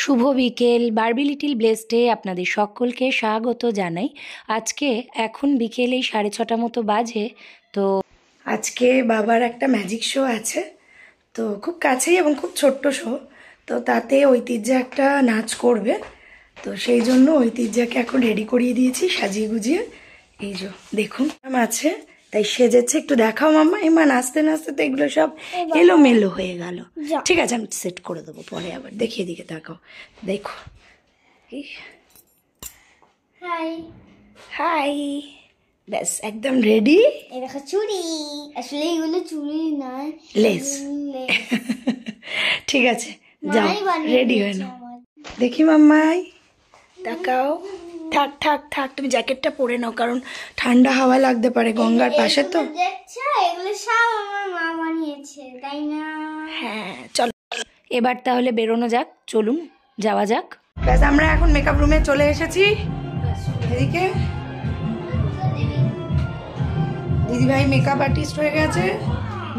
শুভ বিকেল। Barbie little ব্লেসডে আপনাদের সকলকে স্বাগত জানাই। আজকে এখন বিকেল এই 6:30 মতো বাজে। তো আজকে বাবার একটা ম্যাজিক শো আছে, তো খুব কাছেই এবং খুব ছোট্ট শো। তো তাতে ঐতিহ্য একটা নাচ করবে, তো সেই জন্য ঐতিহ্যকে এখন রেডি করিয়ে দিয়েছি সাজিয়ে গুজিয়ে। এই যে দেখুন আছে, তাই সেজেছে। একটু দেখাও মাম্মা। এমা নাচতে নাচতে তো এগুলো সব এলোমেলো হয়ে গেল। ঠিক আছে, আমি সেট করে দেবো পরে, আবার দেখি এদিকে তাকাও। দেখো, হাই হাই, ব্যাস একদম রেডি। এই দেখো চুড়ি, আসলে এগুলো চুড়ি নয়, লেস। ঠিক আছে, যাও রেডি হয়ে নাও। দেখি মাম্মাই, তাকাও। থাক থাক থাক, তুমি জ্যাকেটটা পরে নাও, কারণ ঠান্ডা হাওয়া লাগতে পারে, গঙ্গার পাশে তো। দেখছো এগুলো সব আমার মা বানিয়েছে, তাই না? হ্যাঁ চলো, এবার তাহলে বেরোনো যাক। চলুন যাওয়া যাক। ব্যাস আমরা এখন মেকআপ রুমে চলে এসেছি। এদিকে দিদিভাই মেকআপ আর্টিস্ট হয়ে গেছে।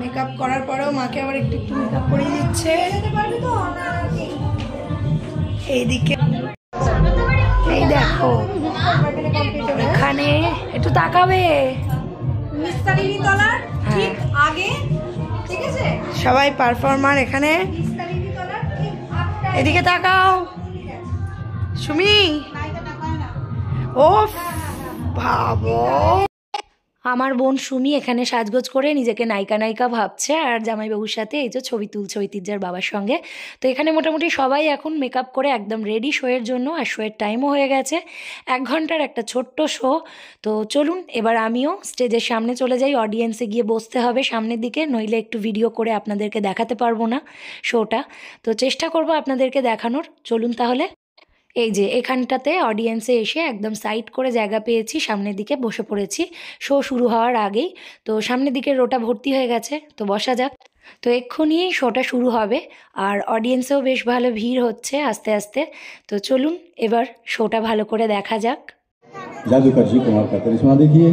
মেকআপ করার পরেও মাকে আবার একটু একটু মেকআপ করিয়ে দিচ্ছে। এইদিকে এই দেখো, এখানে একটু তাকাবে। ঠিক আগে, ঠিক আছে, সবাই পারফর্মার এখানে। এদিকে তাকাও সুমি। ও ভাবো, আমার বোন সুমি এখানে সাজগোজ করে নিজেকে নায়িকা নায়িকা ভাবছে, আর জামাইবাবুর সাথে এই যে ছবি তুলছে ঐতিহ্যের বাবার সঙ্গে। তো এখানে মোটামুটি সবাই এখন মেকআপ করে একদম রেডি শোয়ের জন্য, আর শোয়ের টাইমও হয়ে গেছে। 1 ঘন্টার একটা ছোট্ট শো। তো চলুন এবার আমিও স্টেজের সামনে চলে যাই। অডিয়েন্সে গিয়ে বসতে হবে সামনের দিকে, নইলে একটু ভিডিও করে আপনাদেরকে দেখাতে পারবো না শোটা। তো চেষ্টা করব আপনাদেরকে দেখানোর। চলুন তাহলে। এই যে এখানটাতে অডিয়েন্সে এসে একদম সাইড করে জায়গা পেয়েছি, সামনের দিকে বসে পড়েছি শো শুরু হওয়ার আগেই। তো সামনের দিকে রোটা ভর্তি হয়ে গেছে, তো বসা যাক। তো এক্ষুনি শোটা শুরু হবে, আর অডিয়েন্সেও বেশ ভালো ভিড় হচ্ছে আস্তে আস্তে। তো চলুন এবার শোটা ভালো করে দেখা যাক। जादूगर जी कुमार का करिश्मा देखिए।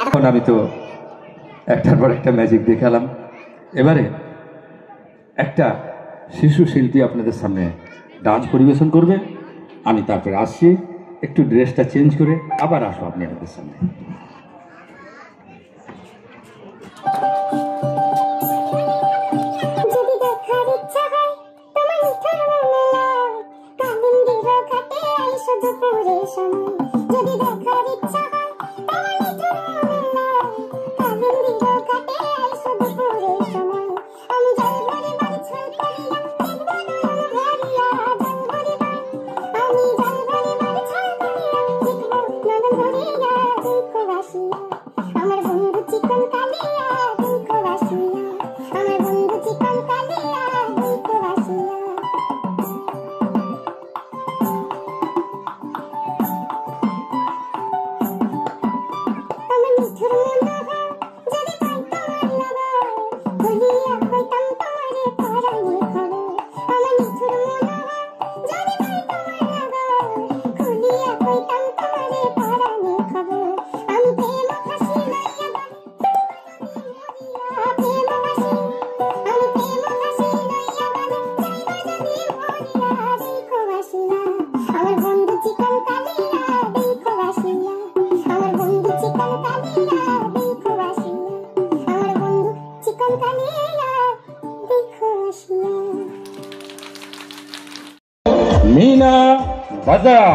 এখন আমি তো একটার পর একটা ম্যাজিক দেখালাম, এবারে একটা শিশু শিল্পী আপনাদের সামনে ডান্স পরিবেশন করবে। আমি তারপরে আসছি, একটু ড্রেসটা চেঞ্জ করে আবার আসবো আপনি আমাদের সামনে। मीना बाजार।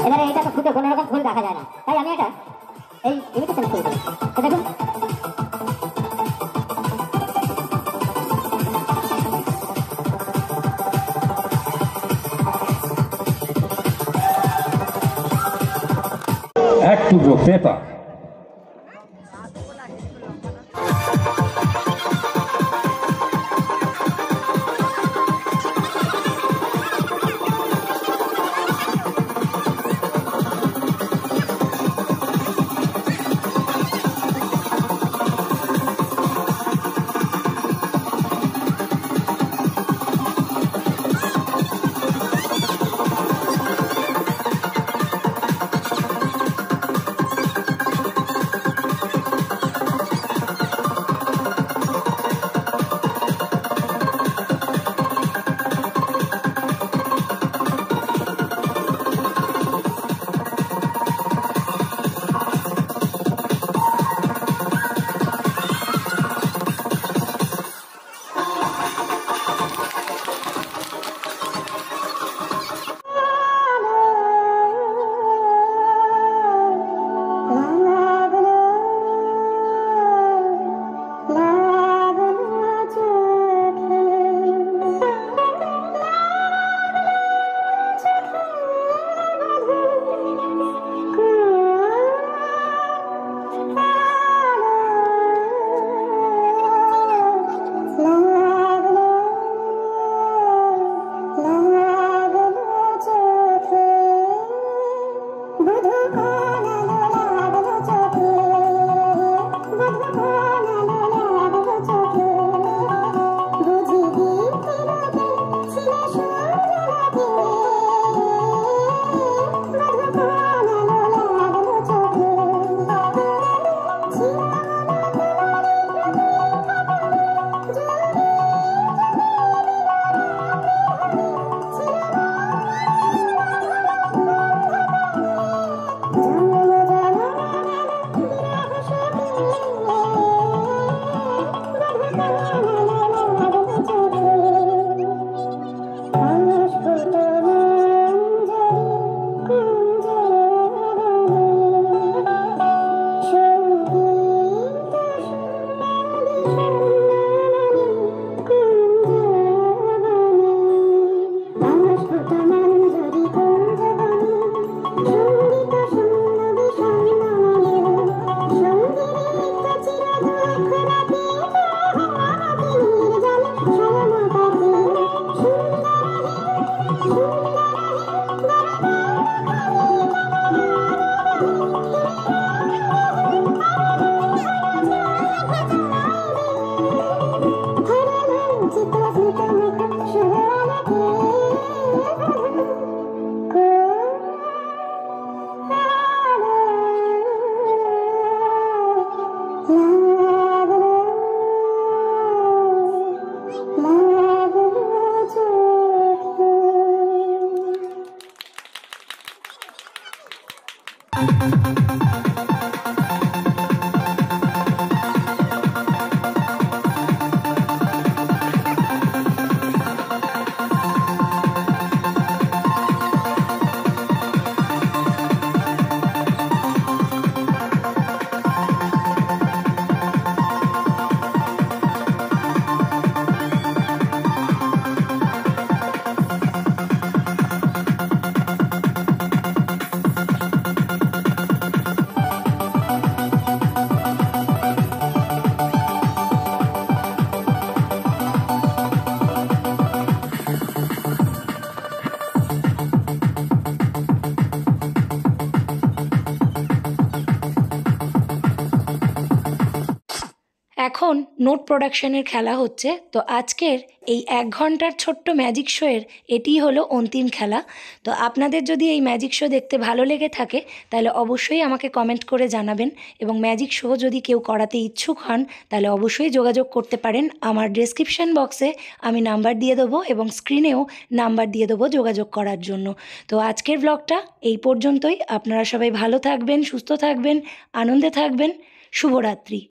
এবারে এটা তো ফুটে কোনো রকম ফুল দেখা যায় না, তাই আমি এটা এই ইমিটেশন ফুল দিই। তো দেখুন এক টুকরো পেপার, এখন নোট প্রোডাকশনের খেলা হচ্ছে। তো আজকের এই 1 ঘন্টার ছোট্ট ম্যাজিক শোয়ের এটিই হলো অন্তিম খেলা। তো আপনাদের যদি এই ম্যাজিক শো দেখতে ভালো লেগে থাকে তাহলে অবশ্যই আমাকে কমেন্ট করে জানাবেন, এবং ম্যাজিক শো যদি কেউ করাতে ইচ্ছুক হন তাহলে অবশ্যই যোগাযোগ করতে পারেন। আমার ডেসক্রিপশন বক্সে আমি নাম্বার দিয়ে দেবো এবং স্ক্রিনেও নাম্বার দিয়ে দেবো যোগাযোগ করার জন্য। তো আজকের ব্লগটা এই পর্যন্তই। আপনারা সবাই ভালো থাকবেন, সুস্থ থাকবেন, আনন্দে থাকবেন। শুভরাত্রি।